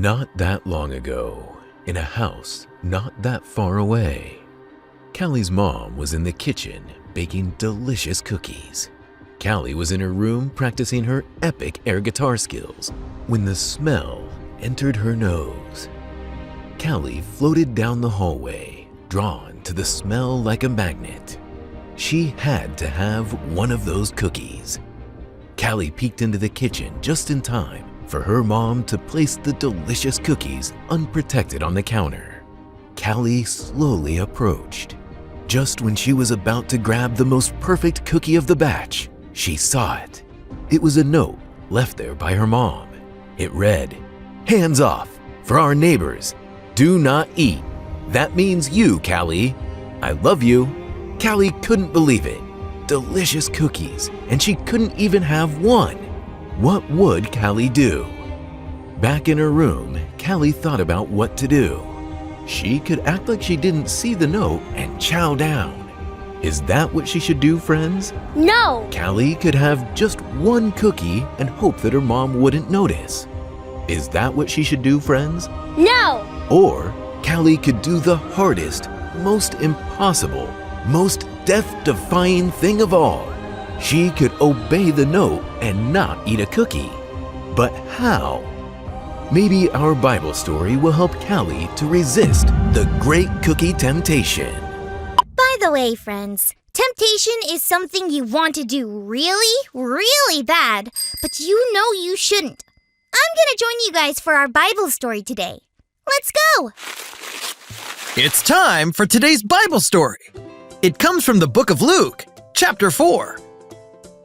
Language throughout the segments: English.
Not that long ago, in a house not that far away, Callie's mom was in the kitchen baking delicious cookies. Callie was in her room practicing her epic air guitar skills when the smell entered her nose. Callie floated down the hallway, drawn to the smell like a magnet. She had to have one of those cookies. Callie peeked into the kitchen just in time for her mom to place the delicious cookies unprotected on the counter. Callie slowly approached. Just when she was about to grab the most perfect cookie of the batch, she saw it. It was a note left there by her mom. It read, "Hands off, for our neighbors. Do not eat. That means you, Callie. I love you." Callie couldn't believe it. Delicious cookies, and she couldn't even have one. What would Callie do? Back in her room, Callie thought about what to do. She could act like she didn't see the note and chow down. Is that what she should do, friends? No! Callie could have just one cookie and hope that her mom wouldn't notice. Is that what she should do, friends? No! Or Callie could do the hardest, most impossible, most death-defying thing of all. She could obey the note and not eat a cookie. But how? Maybe our Bible story will help Callie to resist the great cookie temptation. By the way, friends, temptation is something you want to do really, really bad, but you know you shouldn't. I'm gonna join you guys for our Bible story today. Let's go! It's time for today's Bible story. It comes from the book of Luke, chapter 4.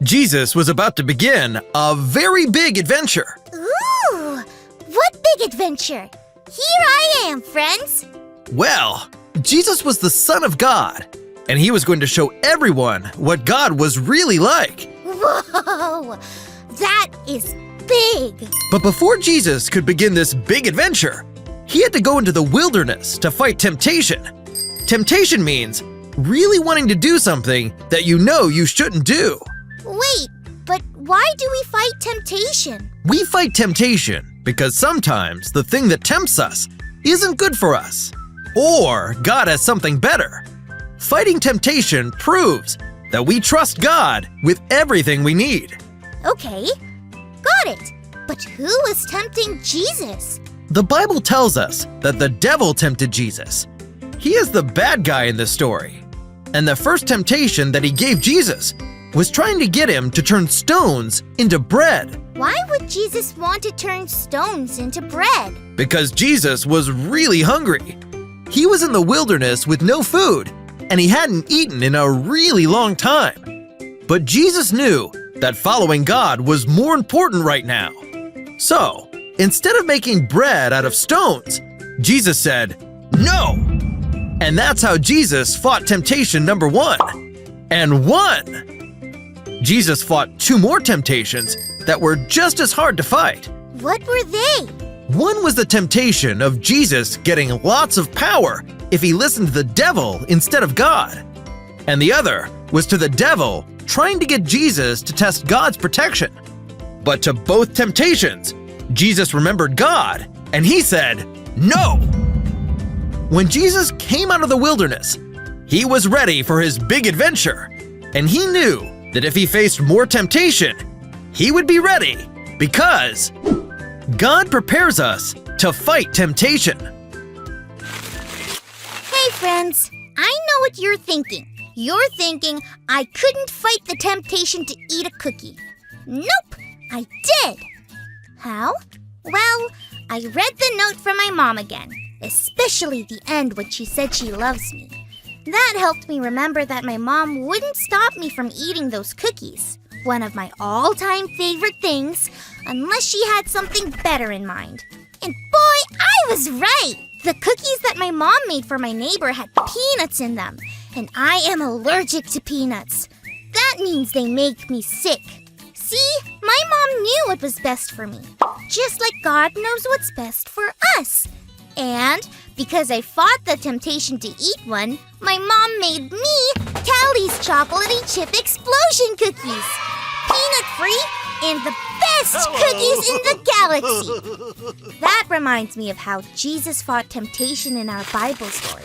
Jesus was about to begin a very big adventure. Ooh! What big adventure? Here I am, friends! Well, Jesus was the Son of God, and he was going to show everyone what God was really like. Whoa! That is big! But before Jesus could begin this big adventure, he had to go into the wilderness to fight temptation. Temptation means really wanting to do something that you know you shouldn't do. Wait, but why do we fight temptation? We fight temptation because sometimes the thing that tempts us isn't good for us, or God has something better. Fighting temptation proves that we trust God with everything we need. Okay, got it. But who was tempting Jesus? The Bible tells us that the devil tempted Jesus. He is the bad guy in this story. And the first temptation that he gave Jesus was trying to get him to turn stones into bread. Why would Jesus want to turn stones into bread? Because Jesus was really hungry. He was in the wilderness with no food, and he hadn't eaten in a really long time. But Jesus knew that following God was more important right now. So, instead of making bread out of stones, Jesus said, "No!" And that's how Jesus fought temptation number 1, and won. Jesus fought 2 more temptations that were just as hard to fight. What were they? One was the temptation of Jesus getting lots of power if he listened to the devil instead of God. And the other was to the devil trying to get Jesus to test God's protection. But to both temptations, Jesus remembered God, and he said, "No!" When Jesus came out of the wilderness, he was ready for his big adventure, and he knew that if he faced more temptation, he would be ready because God prepares us to fight temptation. Hey, friends, I know what you're thinking. You're thinking I couldn't fight the temptation to eat a cookie. Nope, I did. How? Well, I read the note from my mom again, especially the end when she said she loves me. That helped me remember that my mom wouldn't stop me from eating those cookies, one of my all-time favorite things, unless she had something better in mind. And boy, I was right! The cookies that my mom made for my neighbor had peanuts in them, and I am allergic to peanuts. That means they make me sick. See, my mom knew what was best for me, just like God knows what's best for us. And because I fought the temptation to eat one, my mom made me Callie's Chocolatey Chip Explosion cookies. Peanut-free and the best best cookies in the galaxy. That reminds me of how Jesus fought temptation in our Bible story.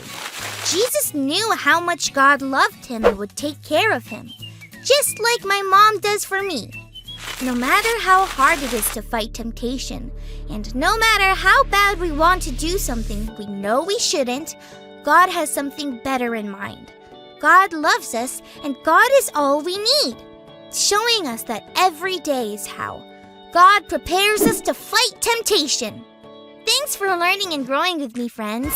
Jesus knew how much God loved him and would take care of him, just like my mom does for me. No matter how hard it is to fight temptation, and no matter how bad we want to do something we know we shouldn't, God has something better in mind. God loves us, and God is all we need, showing us that every day is how God prepares us to fight temptation. Thanks for learning and growing with me, friends.